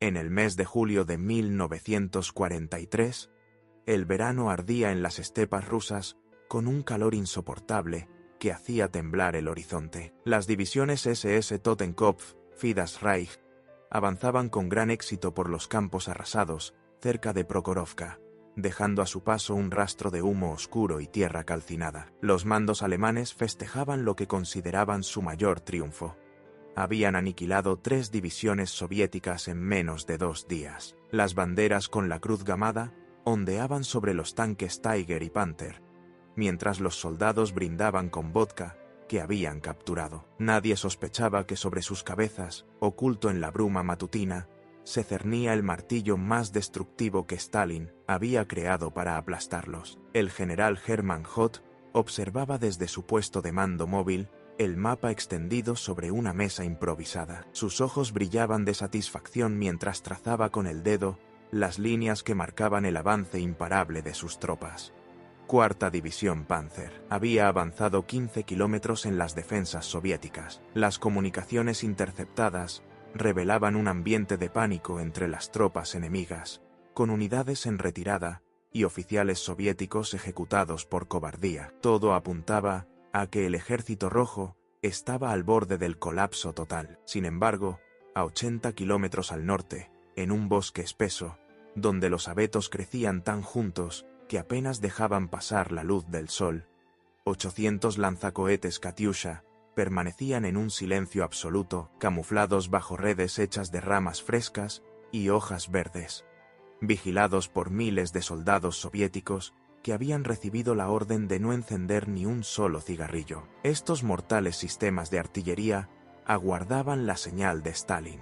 En el mes de julio de 1943, el verano ardía en las estepas rusas con un calor insoportable que hacía temblar el horizonte. Las divisiones SS Totenkopf, Fidas Reich, avanzaban con gran éxito por los campos arrasados cerca de Prokhorovka, dejando a su paso un rastro de humo oscuro y tierra calcinada. Los mandos alemanes festejaban lo que consideraban su mayor triunfo. Habían aniquilado 3 divisiones soviéticas en menos de 2 días. Las banderas con la cruz gamada ondeaban sobre los tanques Tiger y Panther, mientras los soldados brindaban con vodka que habían capturado. Nadie sospechaba que sobre sus cabezas, oculto en la bruma matutina, se cernía el martillo más destructivo que Stalin había creado para aplastarlos. El general Hermann Hoth observaba desde su puesto de mando móvil el mapa extendido sobre una mesa improvisada. Sus ojos brillaban de satisfacción mientras trazaba con el dedo las líneas que marcaban el avance imparable de sus tropas. Cuarta División Panzer había avanzado 15 kilómetros en las defensas soviéticas. Las comunicaciones interceptadas revelaban un ambiente de pánico entre las tropas enemigas, con unidades en retirada y oficiales soviéticos ejecutados por cobardía. Todo apuntaba a que el Ejército Rojo estaba al borde del colapso total. Sin embargo, a 80 kilómetros al norte, en un bosque espeso, donde los abetos crecían tan juntos que apenas dejaban pasar la luz del sol, 800 lanzacohetes Katyusha permanecían en un silencio absoluto, camuflados bajo redes hechas de ramas frescas y hojas verdes, vigilados por miles de soldados soviéticos que habían recibido la orden de no encender ni un solo cigarrillo. Estos mortales sistemas de artillería aguardaban la señal de Stalin.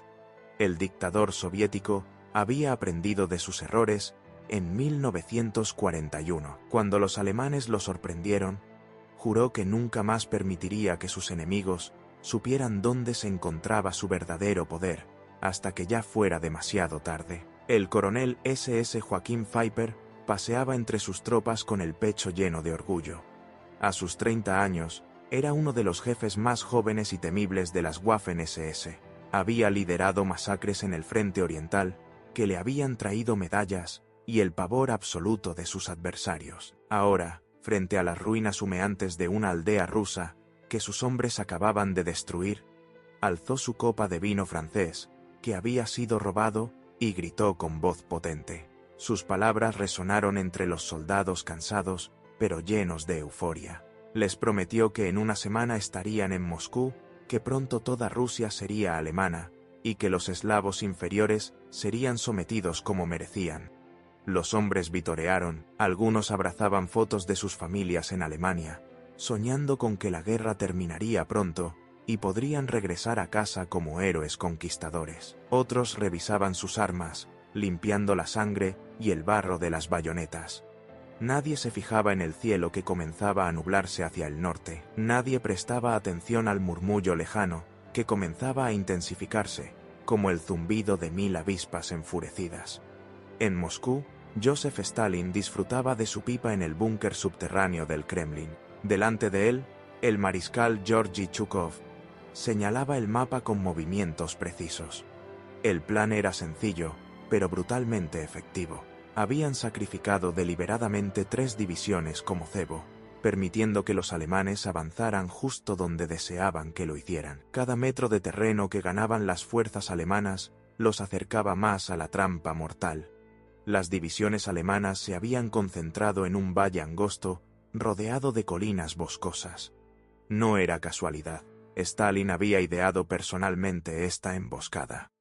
El dictador soviético había aprendido de sus errores en 1941. Cuando los alemanes lo sorprendieron, juró que nunca más permitiría que sus enemigos supieran dónde se encontraba su verdadero poder, hasta que ya fuera demasiado tarde. El coronel SS Joachim Pfeiffer paseaba entre sus tropas con el pecho lleno de orgullo. A sus 30 años, era uno de los jefes más jóvenes y temibles de las Waffen-SS. Había liderado masacres en el frente oriental que le habían traído medallas y el pavor absoluto de sus adversarios. Ahora, frente a las ruinas humeantes de una aldea rusa que sus hombres acababan de destruir, alzó su copa de vino francés, que había sido robado, y gritó con voz potente. Sus palabras resonaron entre los soldados cansados, pero llenos de euforia. Les prometió que en una semana estarían en Moscú, que pronto toda Rusia sería alemana, y que los eslavos inferiores serían sometidos como merecían. Los hombres vitorearon, algunos abrazaban fotos de sus familias en Alemania, soñando con que la guerra terminaría pronto y podrían regresar a casa como héroes conquistadores. Otros revisaban sus armas, limpiando la sangre y el barro de las bayonetas. Nadie se fijaba en el cielo que comenzaba a nublarse hacia el norte. Nadie prestaba atención al murmullo lejano, que comenzaba a intensificarse, como el zumbido de 1000 avispas enfurecidas. En Moscú, Joseph Stalin disfrutaba de su pipa en el búnker subterráneo del Kremlin. Delante de él, el mariscal Georgy Chukov señalaba el mapa con movimientos precisos. El plan era sencillo, pero brutalmente efectivo. Habían sacrificado deliberadamente 3 divisiones como cebo, permitiendo que los alemanes avanzaran justo donde deseaban que lo hicieran. Cada metro de terreno que ganaban las fuerzas alemanas los acercaba más a la trampa mortal. Las divisiones alemanas se habían concentrado en un valle angosto, rodeado de colinas boscosas. No era casualidad. Stalin había ideado personalmente esta emboscada.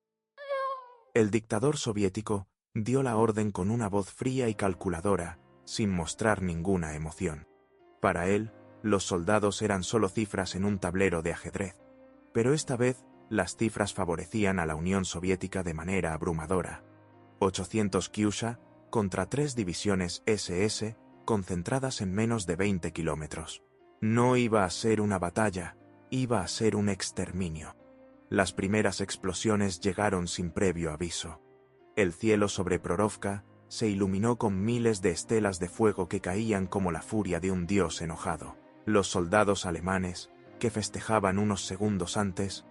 El dictador soviético dio la orden con una voz fría y calculadora, sin mostrar ninguna emoción. Para él, los soldados eran solo cifras en un tablero de ajedrez. Pero esta vez, las cifras favorecían a la Unión Soviética de manera abrumadora. 800 Kyusha contra 3 divisiones SS concentradas en menos de 20 kilómetros. No iba a ser una batalla, iba a ser un exterminio. Las primeras explosiones llegaron sin previo aviso. El cielo sobre Prokhorovka se iluminó con miles de estelas de fuego que caían como la furia de un dios enojado. Los soldados alemanes, que festejaban unos segundos antes,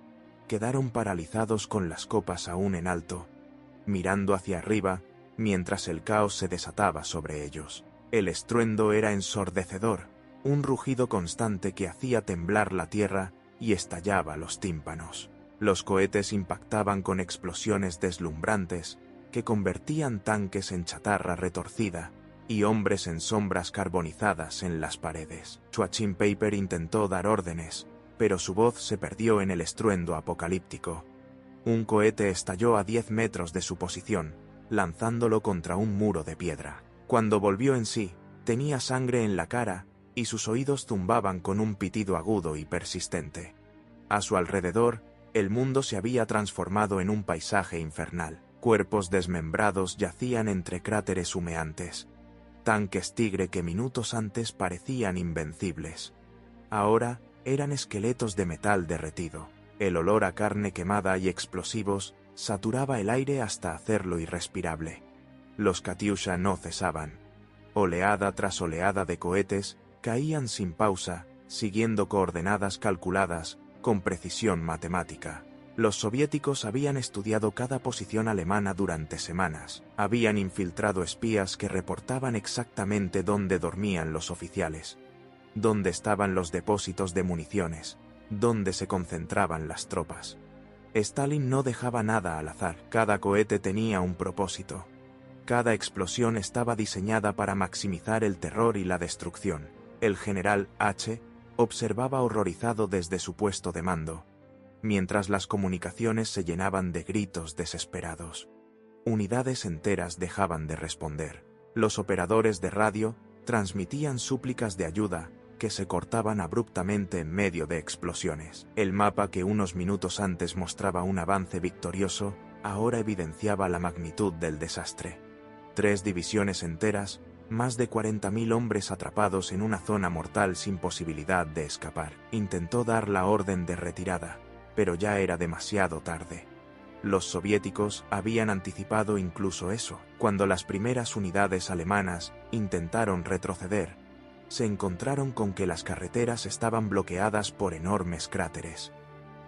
quedaron paralizados con las copas aún en alto, mirando hacia arriba, mientras el caos se desataba sobre ellos. El estruendo era ensordecedor, un rugido constante que hacía temblar la tierra y estallaba los tímpanos. Los cohetes impactaban con explosiones deslumbrantes que convertían tanques en chatarra retorcida y hombres en sombras carbonizadas en las paredes. Chwachin Paper intentó dar órdenes, pero su voz se perdió en el estruendo apocalíptico. Un cohete estalló a 10 metros de su posición, lanzándolo contra un muro de piedra. Cuando volvió en sí, tenía sangre en la cara y sus oídos zumbaban con un pitido agudo y persistente. A su alrededor, el mundo se había transformado en un paisaje infernal. Cuerpos desmembrados yacían entre cráteres humeantes. Tanques tigre que minutos antes parecían invencibles. Ahora eran esqueletos de metal derretido. El olor a carne quemada y explosivos saturaba el aire hasta hacerlo irrespirable. Los Katyusha no cesaban. Oleada tras oleada de cohetes caían sin pausa, siguiendo coordenadas calculadas, con precisión matemática. Los soviéticos habían estudiado cada posición alemana durante semanas. Habían infiltrado espías que reportaban exactamente dónde dormían los oficiales, dónde estaban los depósitos de municiones, dónde se concentraban las tropas. Stalin no dejaba nada al azar. Cada cohete tenía un propósito. Cada explosión estaba diseñada para maximizar el terror y la destrucción. El general H. observaba horrorizado desde su puesto de mando, mientras las comunicaciones se llenaban de gritos desesperados. Unidades enteras dejaban de responder. Los operadores de radio transmitían súplicas de ayuda que se cortaban abruptamente en medio de explosiones. El mapa que unos minutos antes mostraba un avance victorioso, ahora evidenciaba la magnitud del desastre. 3 divisiones enteras, más de 40.000 hombres atrapados en una zona mortal sin posibilidad de escapar. Intentó dar la orden de retirada, pero ya era demasiado tarde. Los soviéticos habían anticipado incluso eso. Cuando las primeras unidades alemanas intentaron retroceder, se encontraron con que las carreteras estaban bloqueadas por enormes cráteres.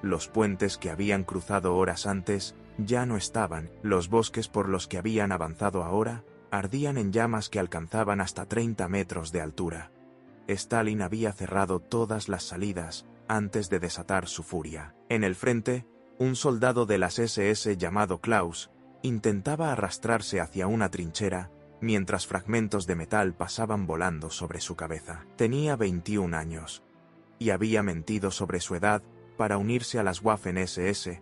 Los puentes que habían cruzado horas antes ya no estaban. Los bosques por los que habían avanzado ahora ardían en llamas que alcanzaban hasta 30 metros de altura. Stalin había cerrado todas las salidas antes de desatar su furia. En el frente, un soldado de las SS llamado Klaus intentaba arrastrarse hacia una trinchera mientras fragmentos de metal pasaban volando sobre su cabeza. Tenía 21 años y había mentido sobre su edad para unirse a las Waffen-SS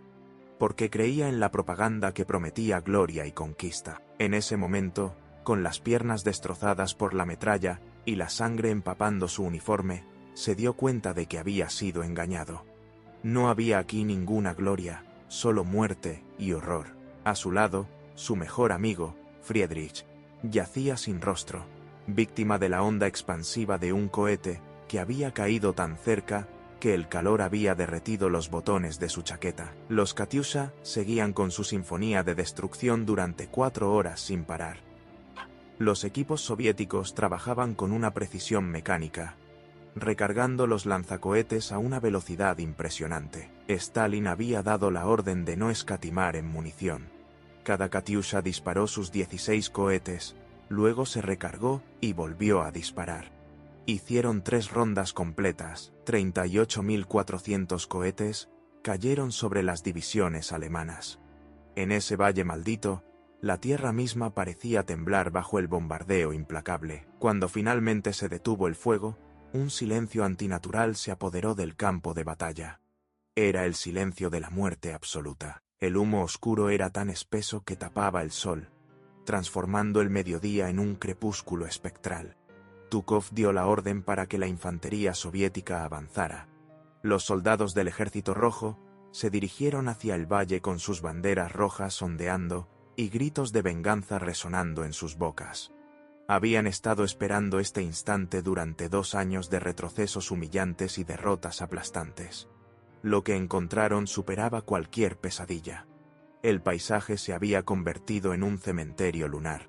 porque creía en la propaganda que prometía gloria y conquista. En ese momento, con las piernas destrozadas por la metralla y la sangre empapando su uniforme, se dio cuenta de que había sido engañado. No había aquí ninguna gloria, solo muerte y horror. A su lado, su mejor amigo, Friedrich, yacía sin rostro, víctima de la onda expansiva de un cohete que había caído tan cerca que el calor había derretido los botones de su chaqueta. Los Katyusha seguían con su sinfonía de destrucción durante 4 horas sin parar. Los equipos soviéticos trabajaban con una precisión mecánica, recargando los lanzacohetes a una velocidad impresionante. Stalin había dado la orden de no escatimar en munición. Cada Katyusha disparó sus 16 cohetes, luego se recargó y volvió a disparar. Hicieron 3 rondas completas. 38.400 cohetes cayeron sobre las divisiones alemanas. En ese valle maldito, la tierra misma parecía temblar bajo el bombardeo implacable. Cuando finalmente se detuvo el fuego, un silencio antinatural se apoderó del campo de batalla. Era el silencio de la muerte absoluta. El humo oscuro era tan espeso que tapaba el sol, transformando el mediodía en un crepúsculo espectral. Zhukov dio la orden para que la infantería soviética avanzara. Los soldados del Ejército Rojo se dirigieron hacia el valle con sus banderas rojas ondeando y gritos de venganza resonando en sus bocas. Habían estado esperando este instante durante 2 años de retrocesos humillantes y derrotas aplastantes. Lo que encontraron superaba cualquier pesadilla. El paisaje se había convertido en un cementerio lunar.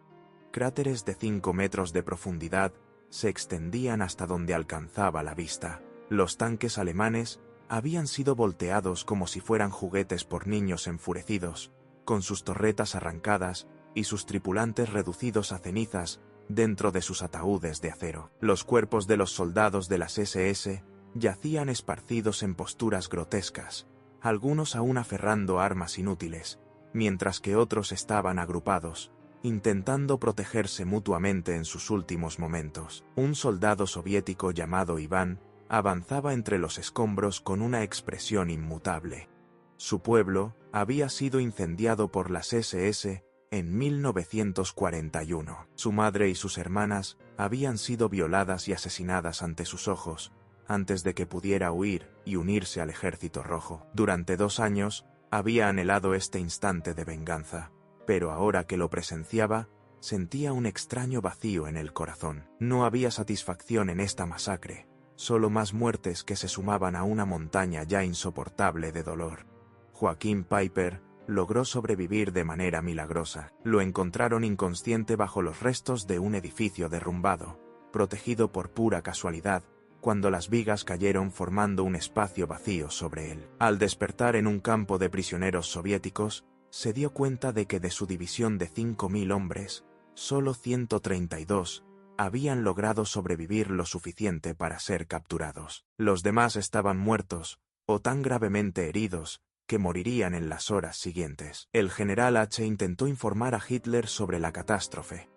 Cráteres de 5 metros de profundidad se extendían hasta donde alcanzaba la vista. Los tanques alemanes habían sido volteados como si fueran juguetes por niños enfurecidos, con sus torretas arrancadas y sus tripulantes reducidos a cenizas dentro de sus ataúdes de acero. Los cuerpos de los soldados de las SS yacían esparcidos en posturas grotescas, algunos aún aferrando armas inútiles, mientras que otros estaban agrupados, intentando protegerse mutuamente en sus últimos momentos. Un soldado soviético llamado Iván avanzaba entre los escombros con una expresión inmutable. Su pueblo había sido incendiado por las SS en 1941. Su madre y sus hermanas habían sido violadas y asesinadas ante sus ojos, antes de que pudiera huir y unirse al Ejército Rojo. Durante 2 años, había anhelado este instante de venganza, pero ahora que lo presenciaba, sentía un extraño vacío en el corazón. No había satisfacción en esta masacre, solo más muertes que se sumaban a una montaña ya insoportable de dolor. Joaquín Piper logró sobrevivir de manera milagrosa. Lo encontraron inconsciente bajo los restos de un edificio derrumbado, protegido por pura casualidad, cuando las vigas cayeron formando un espacio vacío sobre él. Al despertar en un campo de prisioneros soviéticos, se dio cuenta de que de su división de 5.000 hombres, solo 132 habían logrado sobrevivir lo suficiente para ser capturados. Los demás estaban muertos, o tan gravemente heridos, que morirían en las horas siguientes. El general H. intentó informar a Hitler sobre la catástrofe,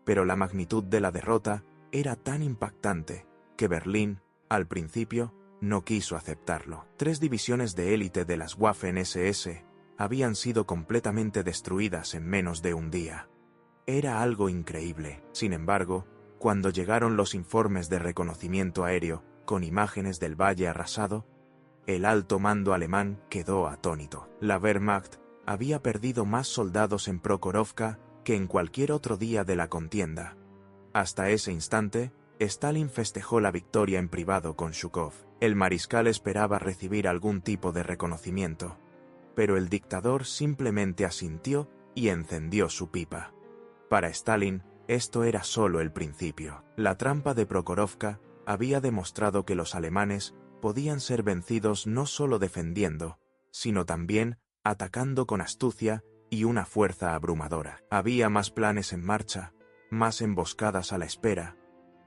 pero la magnitud de la derrota era tan impactante que Berlín, al principio, no quiso aceptarlo. 3 divisiones de élite de las Waffen-SS habían sido completamente destruidas en menos de un día. Era algo increíble. Sin embargo, cuando llegaron los informes de reconocimiento aéreo, con imágenes del valle arrasado, el alto mando alemán quedó atónito. La Wehrmacht había perdido más soldados en Prokhorovka que en cualquier otro día de la contienda. Hasta ese instante, Stalin festejó la victoria en privado con Zhukov. El mariscal esperaba recibir algún tipo de reconocimiento, pero el dictador simplemente asintió y encendió su pipa. Para Stalin, esto era solo el principio. La trampa de Prokhorovka había demostrado que los alemanes podían ser vencidos no solo defendiendo, sino también atacando con astucia y una fuerza abrumadora. Había más planes en marcha, más emboscadas a la espera,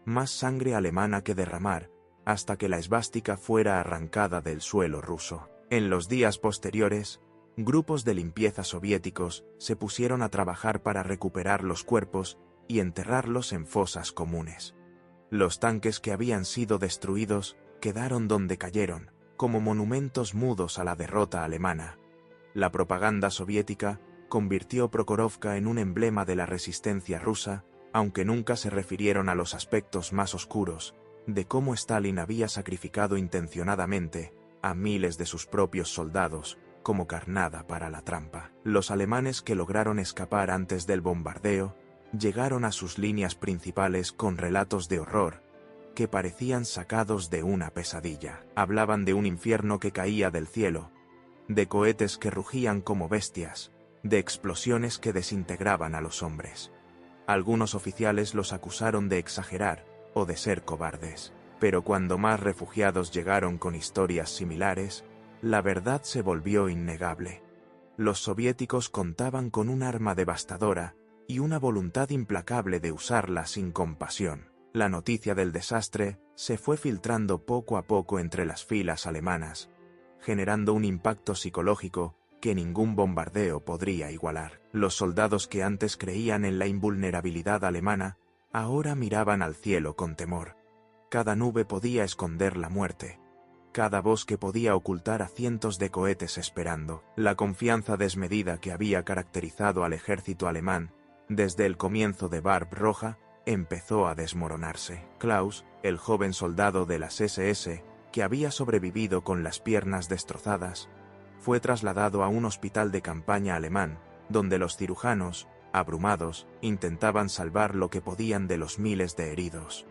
más sangre alemana que derramar, hasta que la esvástica fuera arrancada del suelo ruso. En los días posteriores, grupos de limpieza soviéticos se pusieron a trabajar para recuperar los cuerpos y enterrarlos en fosas comunes. Los tanques que habían sido destruidos quedaron donde cayeron, como monumentos mudos a la derrota alemana. La propaganda soviética convirtió Prokhorovka en un emblema de la resistencia rusa, aunque nunca se refirieron a los aspectos más oscuros, de cómo Stalin había sacrificado intencionadamente a miles de sus propios soldados, como carnada para la trampa. Los alemanes que lograron escapar antes del bombardeo, llegaron a sus líneas principales con relatos de horror, que parecían sacados de una pesadilla. Hablaban de un infierno que caía del cielo, de cohetes que rugían como bestias, de explosiones que desintegraban a los hombres. Algunos oficiales los acusaron de exagerar o de ser cobardes, pero cuando más refugiados llegaron con historias similares, la verdad se volvió innegable. Los soviéticos contaban con un arma devastadora y una voluntad implacable de usarla sin compasión. La noticia del desastre se fue filtrando poco a poco entre las filas alemanas, generando un impacto psicológico que ningún bombardeo podría igualar. Los soldados que antes creían en la invulnerabilidad alemana, ahora miraban al cielo con temor. Cada nube podía esconder la muerte. Cada bosque podía ocultar a cientos de cohetes esperando. La confianza desmedida que había caracterizado al ejército alemán desde el comienzo de Barbarossa empezó a desmoronarse. Klaus, el joven soldado de las SS, que había sobrevivido con las piernas destrozadas, fue trasladado a un hospital de campaña alemán, donde los cirujanos, abrumados, intentaban salvar lo que podían de los miles de heridos.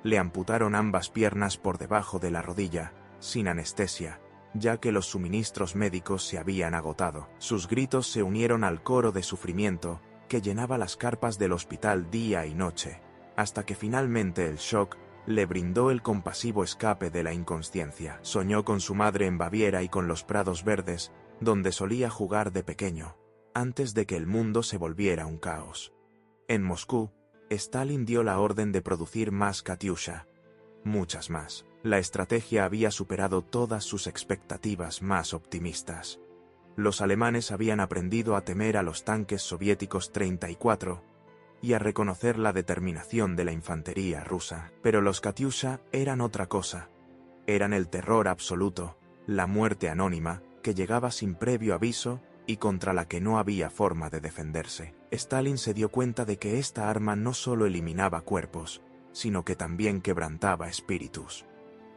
Le amputaron ambas piernas por debajo de la rodilla, sin anestesia, ya que los suministros médicos se habían agotado. Sus gritos se unieron al coro de sufrimiento que llenaba las carpas del hospital día y noche, hasta que finalmente el shock le brindó el compasivo escape de la inconsciencia. Soñó con su madre en Baviera y con los prados verdes, donde solía jugar de pequeño, antes de que el mundo se volviera un caos. En Moscú, Stalin dio la orden de producir más Katyusha. Muchas más. La estrategia había superado todas sus expectativas más optimistas. Los alemanes habían aprendido a temer a los tanques soviéticos 34 y a reconocer la determinación de la infantería rusa. Pero los Katyusha eran otra cosa. Eran el terror absoluto, la muerte anónima, que llegaba sin previo aviso y contra la que no había forma de defenderse. Stalin se dio cuenta de que esta arma no solo eliminaba cuerpos, sino que también quebrantaba espíritus.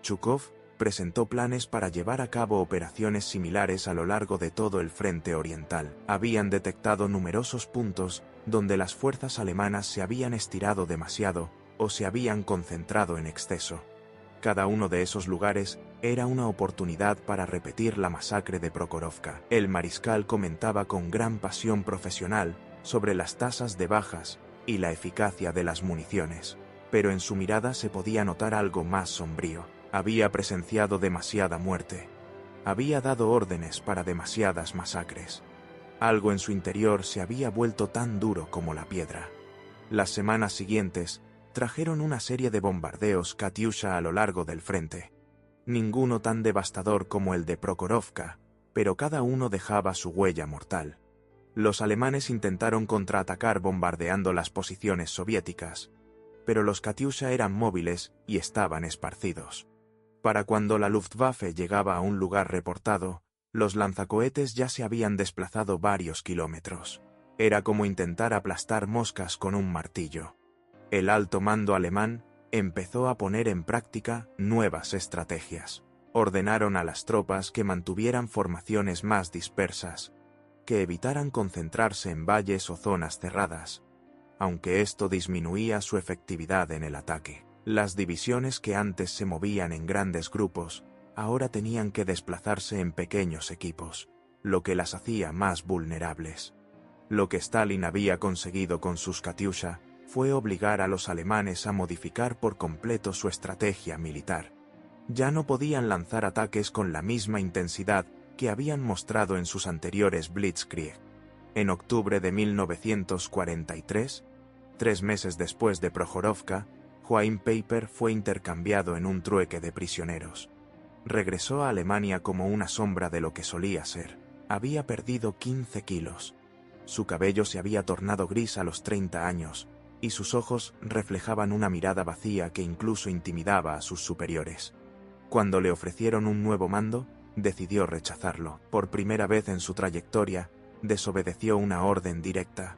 Chukov presentó planes para llevar a cabo operaciones similares a lo largo de todo el frente oriental. Habían detectado numerosos puntos donde las fuerzas alemanas se habían estirado demasiado o se habían concentrado en exceso. Cada uno de esos lugares era una oportunidad para repetir la masacre de Prokhorovka. El mariscal comentaba con gran pasión profesional sobre las tasas de bajas y la eficacia de las municiones, pero en su mirada se podía notar algo más sombrío. Había presenciado demasiada muerte. Había dado órdenes para demasiadas masacres. Algo en su interior se había vuelto tan duro como la piedra. Las semanas siguientes trajeron una serie de bombardeos Katyusha a lo largo del frente. Ninguno tan devastador como el de Prokhorovka, pero cada uno dejaba su huella mortal. Los alemanes intentaron contraatacar bombardeando las posiciones soviéticas, pero los Katyusha eran móviles y estaban esparcidos. Para cuando la Luftwaffe llegaba a un lugar reportado, los lanzacohetes ya se habían desplazado varios kilómetros. Era como intentar aplastar moscas con un martillo. El alto mando alemán empezó a poner en práctica nuevas estrategias. Ordenaron a las tropas que mantuvieran formaciones más dispersas, que evitaran concentrarse en valles o zonas cerradas, aunque esto disminuía su efectividad en el ataque. Las divisiones que antes se movían en grandes grupos, ahora tenían que desplazarse en pequeños equipos, lo que las hacía más vulnerables. Lo que Stalin había conseguido con sus Katyusha fue obligar a los alemanes a modificar por completo su estrategia militar. Ya no podían lanzar ataques con la misma intensidad que habían mostrado en sus anteriores Blitzkrieg. En octubre de 1943, 3 meses después de Prokhorovka, Joachim Peiper fue intercambiado en un trueque de prisioneros. Regresó a Alemania como una sombra de lo que solía ser. Había perdido 15 kilos. Su cabello se había tornado gris a los 30 años, y sus ojos reflejaban una mirada vacía que incluso intimidaba a sus superiores. Cuando le ofrecieron un nuevo mando, decidió rechazarlo. Por primera vez en su trayectoria, desobedeció una orden directa.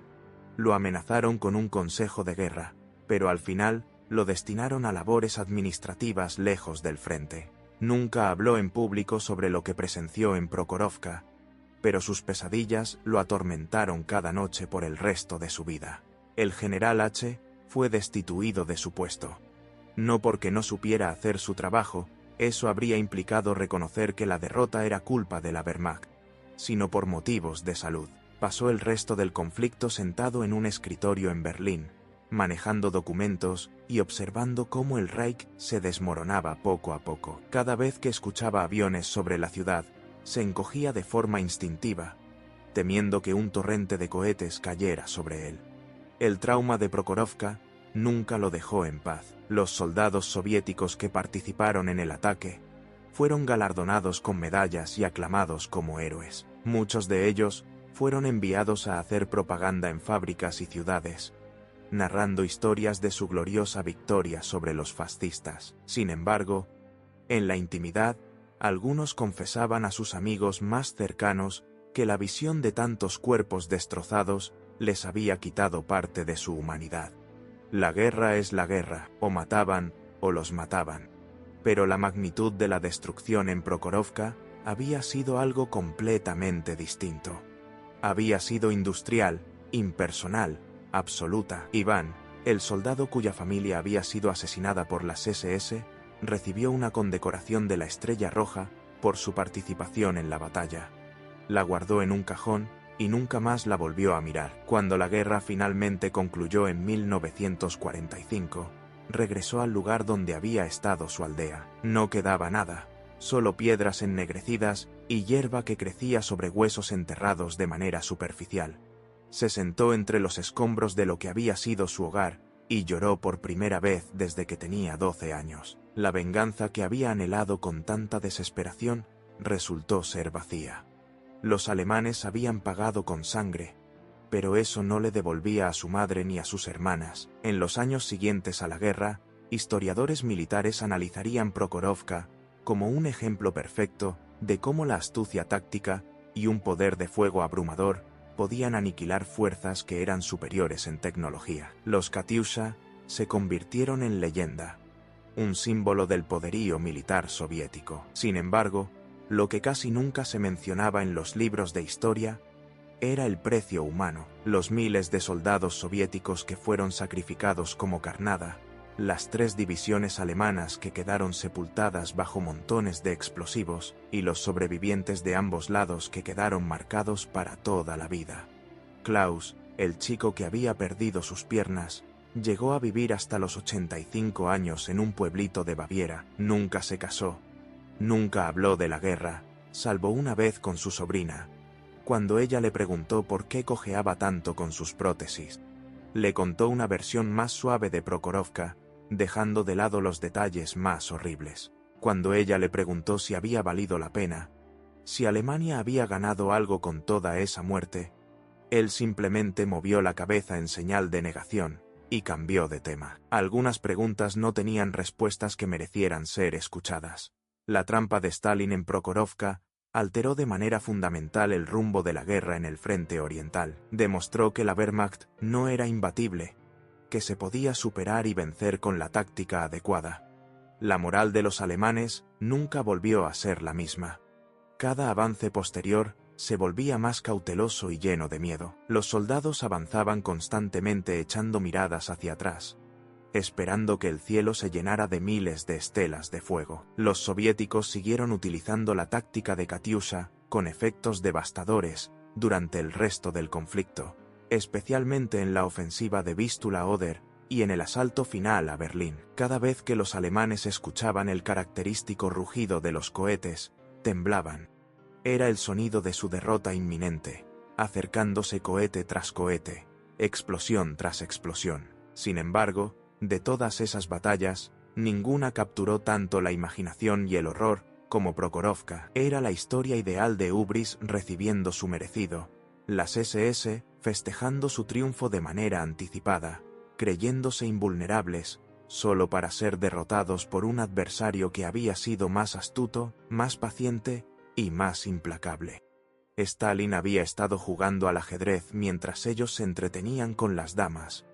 Lo amenazaron con un consejo de guerra, pero al final lo destinaron a labores administrativas lejos del frente. Nunca habló en público sobre lo que presenció en Prokhorovka, pero sus pesadillas lo atormentaron cada noche por el resto de su vida. El general H. fue destituido de su puesto. No porque no supiera hacer su trabajo, eso habría implicado reconocer que la derrota era culpa de la Wehrmacht, sino por motivos de salud. Pasó el resto del conflicto sentado en un escritorio en Berlín, manejando documentos y observando cómo el Reich se desmoronaba poco a poco. Cada vez que escuchaba aviones sobre la ciudad, se encogía de forma instintiva, temiendo que un torrente de cohetes cayera sobre él. El trauma de Prokhorovka nunca lo dejó en paz. Los soldados soviéticos que participaron en el ataque fueron galardonados con medallas y aclamados como héroes. Muchos de ellos fueron enviados a hacer propaganda en fábricas y ciudades, narrando historias de su gloriosa victoria sobre los fascistas. Sin embargo, en la intimidad, algunos confesaban a sus amigos más cercanos que la visión de tantos cuerpos destrozados les había quitado parte de su humanidad. La guerra es la guerra, o mataban, o los mataban. Pero la magnitud de la destrucción en Prokhorovka había sido algo completamente distinto. Había sido industrial, impersonal, absoluta. Iván, el soldado cuya familia había sido asesinada por las SS, recibió una condecoración de la Estrella Roja por su participación en la batalla. La guardó en un cajón y nunca más la volvió a mirar. Cuando la guerra finalmente concluyó en 1945, regresó al lugar donde había estado su aldea. No quedaba nada, solo piedras ennegrecidas y hierba que crecía sobre huesos enterrados de manera superficial. Se sentó entre los escombros de lo que había sido su hogar, y lloró por primera vez desde que tenía 12 años. La venganza que había anhelado con tanta desesperación resultó ser vacía. Los alemanes habían pagado con sangre, pero eso no le devolvía a su madre ni a sus hermanas. En los años siguientes a la guerra, historiadores militares analizarían Prokhorovka como un ejemplo perfecto de cómo la astucia táctica y un poder de fuego abrumador podían aniquilar fuerzas que eran superiores en tecnología. Los Katyusha se convirtieron en leyenda, un símbolo del poderío militar soviético. Sin embargo, lo que casi nunca se mencionaba en los libros de historia era el precio humano. Los miles de soldados soviéticos que fueron sacrificados como carnada, las 3 divisiones alemanas que quedaron sepultadas bajo montones de explosivos, y los sobrevivientes de ambos lados que quedaron marcados para toda la vida. Klaus, el chico que había perdido sus piernas, llegó a vivir hasta los 85 años en un pueblito de Baviera. Nunca se casó, nunca habló de la guerra, salvo una vez con su sobrina, cuando ella le preguntó por qué cojeaba tanto con sus prótesis. Le contó una versión más suave de Prokhorovka, dejando de lado los detalles más horribles. Cuando ella le preguntó si había valido la pena, si Alemania había ganado algo con toda esa muerte, él simplemente movió la cabeza en señal de negación, y cambió de tema. Algunas preguntas no tenían respuestas que merecieran ser escuchadas. La trampa de Stalin en Prokhorovka alteró de manera fundamental el rumbo de la guerra en el frente oriental. Demostró que la Wehrmacht no era imbatible, que se podía superar y vencer con la táctica adecuada. La moral de los alemanes nunca volvió a ser la misma. Cada avance posterior se volvía más cauteloso y lleno de miedo. Los soldados avanzaban constantemente echando miradas hacia atrás, esperando que el cielo se llenara de miles de estelas de fuego. Los soviéticos siguieron utilizando la táctica de Katyusha, con efectos devastadores, durante el resto del conflicto, especialmente en la ofensiva de Vístula-Oder y en el asalto final a Berlín. Cada vez que los alemanes escuchaban el característico rugido de los cohetes, temblaban. Era el sonido de su derrota inminente, acercándose cohete tras cohete, explosión tras explosión. Sin embargo, de todas esas batallas, ninguna capturó tanto la imaginación y el horror como Prokhorovka. Era la historia ideal de Ubris recibiendo su merecido, las SS festejando su triunfo de manera anticipada, creyéndose invulnerables, solo para ser derrotados por un adversario que había sido más astuto, más paciente y más implacable. Stalin había estado jugando al ajedrez mientras ellos se entretenían con las damas,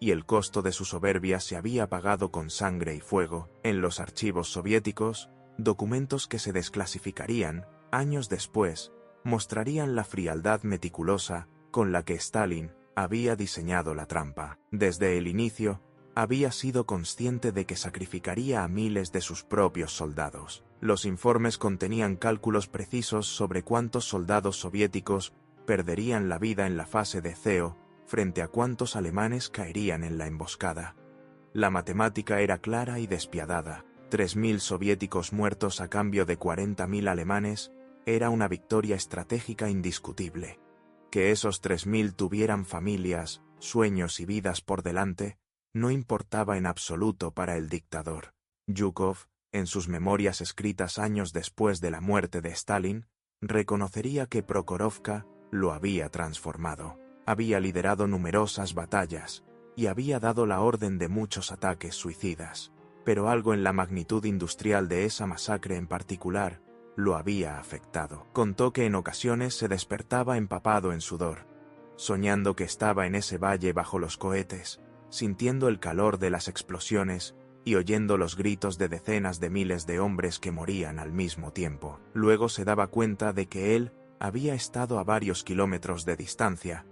y el costo de su soberbia se había pagado con sangre y fuego. En los archivos soviéticos, documentos que se desclasificarían años después mostrarían la frialdad meticulosa con la que Stalin había diseñado la trampa. Desde el inicio, había sido consciente de que sacrificaría a miles de sus propios soldados. Los informes contenían cálculos precisos sobre cuántos soldados soviéticos perderían la vida en la fase de CEO, frente a cuántos alemanes caerían en la emboscada. La matemática era clara y despiadada. 3.000 soviéticos muertos a cambio de 40.000 alemanes era una victoria estratégica indiscutible. Que esos 3.000 tuvieran familias, sueños y vidas por delante, no importaba en absoluto para el dictador. Zhukov, en sus memorias escritas años después de la muerte de Stalin, reconocería que Prokhorovka lo había transformado. Había liderado numerosas batallas, y había dado la orden de muchos ataques suicidas, pero algo en la magnitud industrial de esa masacre en particular lo había afectado. Contó que en ocasiones se despertaba empapado en sudor, soñando que estaba en ese valle bajo los cohetes, sintiendo el calor de las explosiones y oyendo los gritos de decenas de miles de hombres que morían al mismo tiempo. Luego se daba cuenta de que él había estado a varios kilómetros de distancia,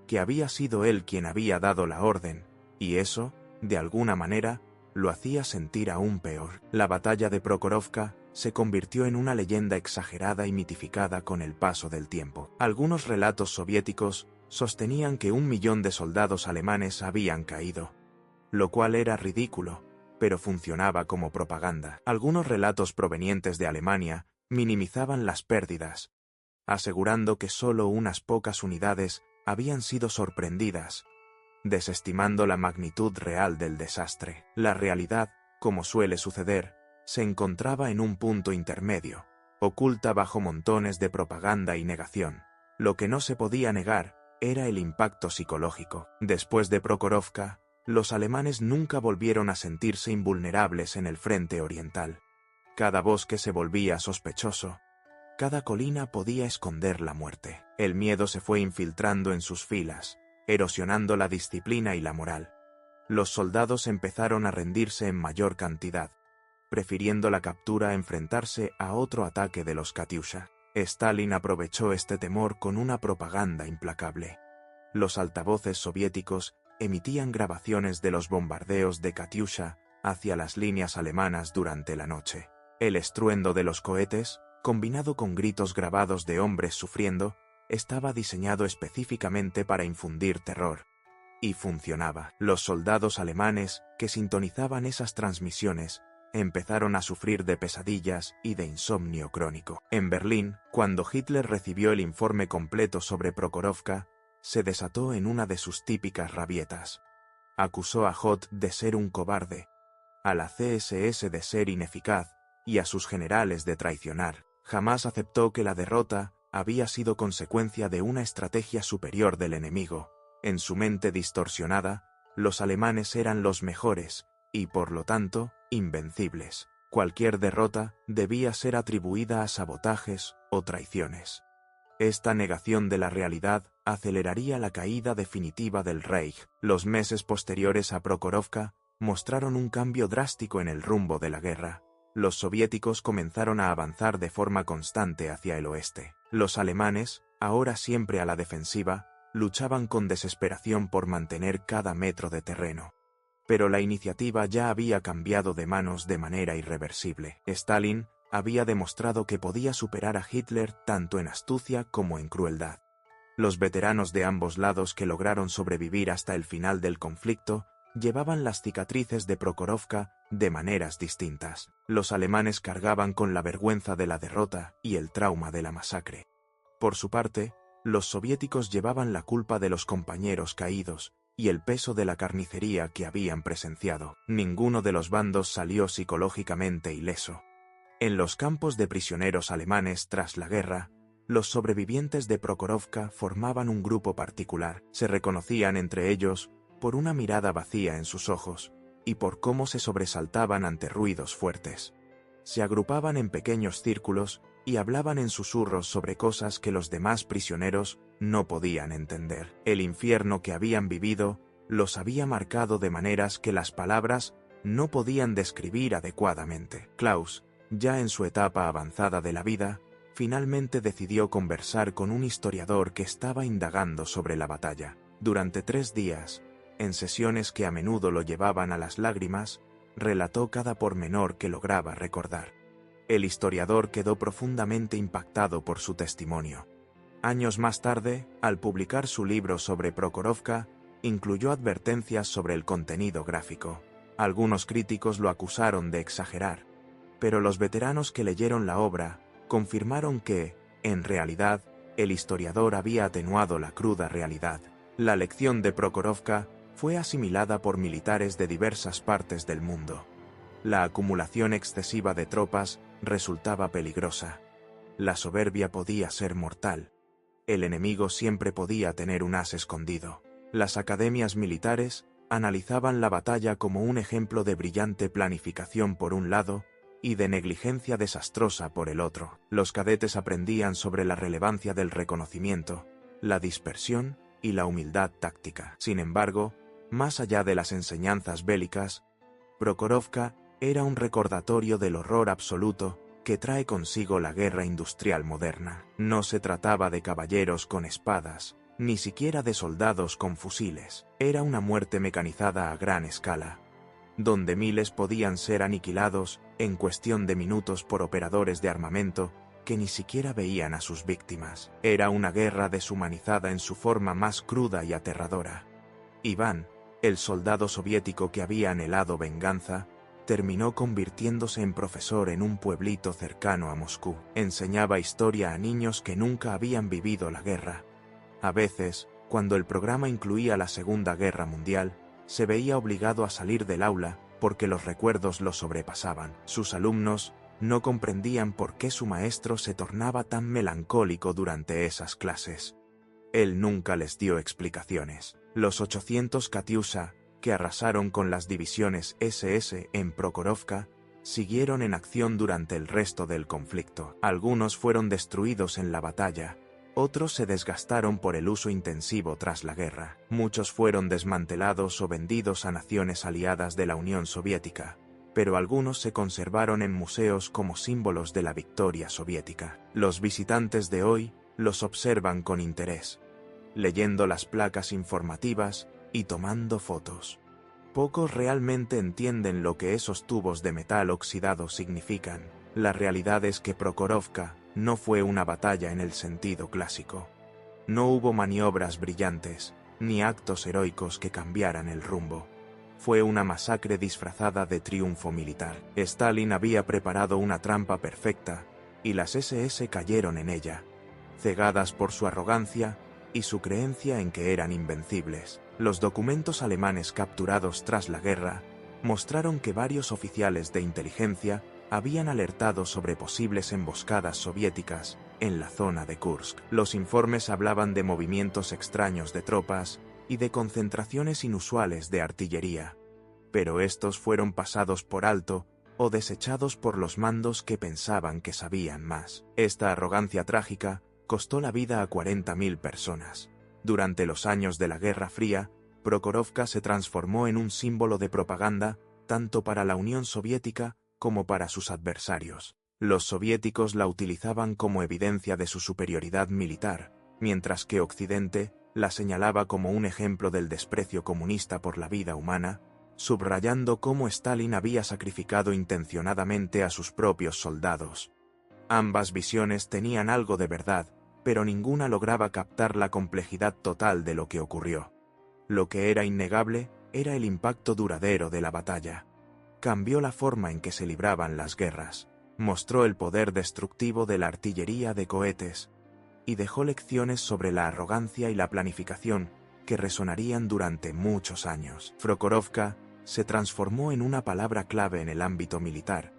que había sido él quien había dado la orden, y eso, de alguna manera, lo hacía sentir aún peor. La batalla de Prokhorovka se convirtió en una leyenda exagerada y mitificada con el paso del tiempo. Algunos relatos soviéticos sostenían que 1 millón de soldados alemanes habían caído, lo cual era ridículo, pero funcionaba como propaganda. Algunos relatos provenientes de Alemania minimizaban las pérdidas, asegurando que solo unas pocas unidades habían sido sorprendidas, desestimando la magnitud real del desastre. La realidad, como suele suceder, se encontraba en un punto intermedio, oculta bajo montones de propaganda y negación. Lo que no se podía negar era el impacto psicológico. Después de Prokhorovka, los alemanes nunca volvieron a sentirse invulnerables en el frente oriental. Cada bosque se volvía sospechoso. Cada colina podía esconder la muerte. El miedo se fue infiltrando en sus filas, erosionando la disciplina y la moral. Los soldados empezaron a rendirse en mayor cantidad, prefiriendo la captura a enfrentarse a otro ataque de los Katyusha. Stalin aprovechó este temor con una propaganda implacable. Los altavoces soviéticos emitían grabaciones de los bombardeos de Katyusha hacia las líneas alemanas durante la noche. El estruendo de los cohetes, combinado con gritos grabados de hombres sufriendo, estaba diseñado específicamente para infundir terror. Y funcionaba. Los soldados alemanes que sintonizaban esas transmisiones empezaron a sufrir de pesadillas y de insomnio crónico. En Berlín, cuando Hitler recibió el informe completo sobre Prokhorovka, se desató en una de sus típicas rabietas. Acusó a Hoth de ser un cobarde, a la CSS de ser ineficaz y a sus generales de traicionar. Jamás aceptó que la derrota había sido consecuencia de una estrategia superior del enemigo. En su mente distorsionada, los alemanes eran los mejores y, por lo tanto, invencibles. Cualquier derrota debía ser atribuida a sabotajes o traiciones. Esta negación de la realidad aceleraría la caída definitiva del Reich. Los meses posteriores a Prokhorovka mostraron un cambio drástico en el rumbo de la guerra. Los soviéticos comenzaron a avanzar de forma constante hacia el oeste. Los alemanes, ahora siempre a la defensiva, luchaban con desesperación por mantener cada metro de terreno. Pero la iniciativa ya había cambiado de manos de manera irreversible. Stalin había demostrado que podía superar a Hitler tanto en astucia como en crueldad. Los veteranos de ambos lados que lograron sobrevivir hasta el final del conflicto llevaban las cicatrices de Prokhorovka de maneras distintas. Los alemanes cargaban con la vergüenza de la derrota y el trauma de la masacre. Por su parte, los soviéticos llevaban la culpa de los compañeros caídos y el peso de la carnicería que habían presenciado. Ninguno de los bandos salió psicológicamente ileso. En los campos de prisioneros alemanes tras la guerra, los sobrevivientes de Prokhorovka formaban un grupo particular. Se reconocían entre ellos por una mirada vacía en sus ojos y por cómo se sobresaltaban ante ruidos fuertes. Se agrupaban en pequeños círculos y hablaban en susurros sobre cosas que los demás prisioneros no podían entender. El infierno que habían vivido los había marcado de maneras que las palabras no podían describir adecuadamente. Klaus, ya en su etapa avanzada de la vida, finalmente decidió conversar con un historiador que estaba indagando sobre la batalla. Durante 3 días, en sesiones que a menudo lo llevaban a las lágrimas, relató cada pormenor que lograba recordar. El historiador quedó profundamente impactado por su testimonio. Años más tarde, al publicar su libro sobre Prokhorovka, incluyó advertencias sobre el contenido gráfico. Algunos críticos lo acusaron de exagerar, pero los veteranos que leyeron la obra confirmaron que, en realidad, el historiador había atenuado la cruda realidad. La lección de Prokhorovka fue asimilada por militares de diversas partes del mundo. La acumulación excesiva de tropas resultaba peligrosa. La soberbia podía ser mortal. El enemigo siempre podía tener un as escondido. Las academias militares analizaban la batalla como un ejemplo de brillante planificación por un lado y de negligencia desastrosa por el otro. Los cadetes aprendían sobre la relevancia del reconocimiento, la dispersión y la humildad táctica. Sin embargo, más allá de las enseñanzas bélicas, Prokhorovka era un recordatorio del horror absoluto que trae consigo la guerra industrial moderna. No se trataba de caballeros con espadas, ni siquiera de soldados con fusiles. Era una muerte mecanizada a gran escala, donde miles podían ser aniquilados en cuestión de minutos por operadores de armamento que ni siquiera veían a sus víctimas. Era una guerra deshumanizada en su forma más cruda y aterradora. Iván, el soldado soviético que había anhelado venganza, terminó convirtiéndose en profesor en un pueblito cercano a Moscú. Enseñaba historia a niños que nunca habían vivido la guerra. A veces, cuando el programa incluía la Segunda Guerra Mundial, se veía obligado a salir del aula porque los recuerdos lo sobrepasaban. Sus alumnos no comprendían por qué su maestro se tornaba tan melancólico durante esas clases. Él nunca les dio explicaciones. Los 800 Katyusha, que arrasaron con las divisiones SS en Prokhorovka, siguieron en acción durante el resto del conflicto. Algunos fueron destruidos en la batalla, otros se desgastaron por el uso intensivo tras la guerra. Muchos fueron desmantelados o vendidos a naciones aliadas de la Unión Soviética, pero algunos se conservaron en museos como símbolos de la victoria soviética. Los visitantes de hoy los observan con interés, leyendo las placas informativas y tomando fotos. Pocos realmente entienden lo que esos tubos de metal oxidado significan. La realidad es que Prokhorovka no fue una batalla en el sentido clásico. No hubo maniobras brillantes, ni actos heroicos que cambiaran el rumbo. Fue una masacre disfrazada de triunfo militar. Stalin había preparado una trampa perfecta, y las SS cayeron en ella, cegadas por su arrogancia y su creencia en que eran invencibles. Los documentos alemanes capturados tras la guerra mostraron que varios oficiales de inteligencia habían alertado sobre posibles emboscadas soviéticas en la zona de Kursk. Los informes hablaban de movimientos extraños de tropas y de concentraciones inusuales de artillería, pero estos fueron pasados por alto o desechados por los mandos que pensaban que sabían más. Esta arrogancia trágica costó la vida a 40.000 personas. Durante los años de la Guerra Fría, Prokhorovka se transformó en un símbolo de propaganda tanto para la Unión Soviética como para sus adversarios. Los soviéticos la utilizaban como evidencia de su superioridad militar, mientras que Occidente la señalaba como un ejemplo del desprecio comunista por la vida humana, subrayando cómo Stalin había sacrificado intencionadamente a sus propios soldados. Ambas visiones tenían algo de verdad, pero ninguna lograba captar la complejidad total de lo que ocurrió. Lo que era innegable era el impacto duradero de la batalla. Cambió la forma en que se libraban las guerras, mostró el poder destructivo de la artillería de cohetes, y dejó lecciones sobre la arrogancia y la planificación que resonarían durante muchos años. Prokhorovka se transformó en una palabra clave en el ámbito militar,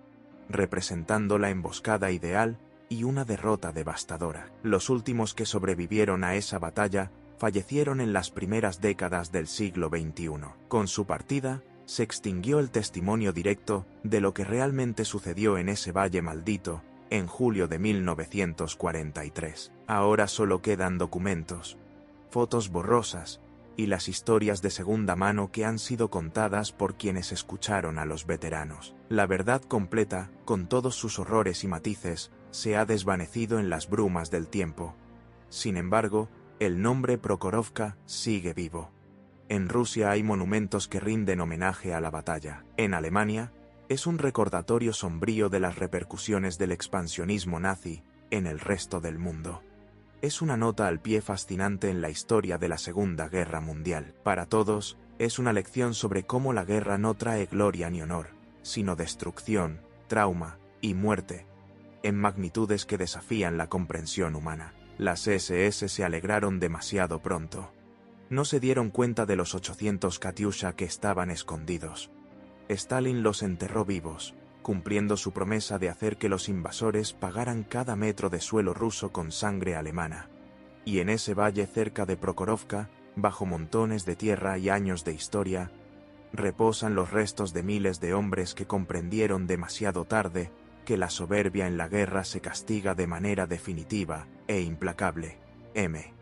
representando la emboscada ideal y una derrota devastadora. Los últimos que sobrevivieron a esa batalla fallecieron en las primeras décadas del siglo XXI. Con su partida, se extinguió el testimonio directo de lo que realmente sucedió en ese valle maldito en julio de 1943. Ahora solo quedan documentos, fotos borrosas y las historias de segunda mano que han sido contadas por quienes escucharon a los veteranos. La verdad completa, con todos sus horrores y matices, se ha desvanecido en las brumas del tiempo. Sin embargo, el nombre Prokhorovka sigue vivo. En Rusia hay monumentos que rinden homenaje a la batalla. En Alemania, es un recordatorio sombrío de las repercusiones del expansionismo nazi en el resto del mundo. Es una nota al pie fascinante en la historia de la Segunda Guerra Mundial. Para todos, es una lección sobre cómo la guerra no trae gloria ni honor, sino destrucción, trauma y muerte, en magnitudes que desafían la comprensión humana. Las SS se alegraron demasiado pronto. No se dieron cuenta de los 800 Katyusha que estaban escondidos. Stalin los enterró vivos, cumpliendo su promesa de hacer que los invasores pagaran cada metro de suelo ruso con sangre alemana. Y en ese valle cerca de Prokhorovka, bajo montones de tierra y años de historia, reposan los restos de miles de hombres que comprendieron demasiado tarde que la soberbia en la guerra se castiga de manera definitiva e implacable. M.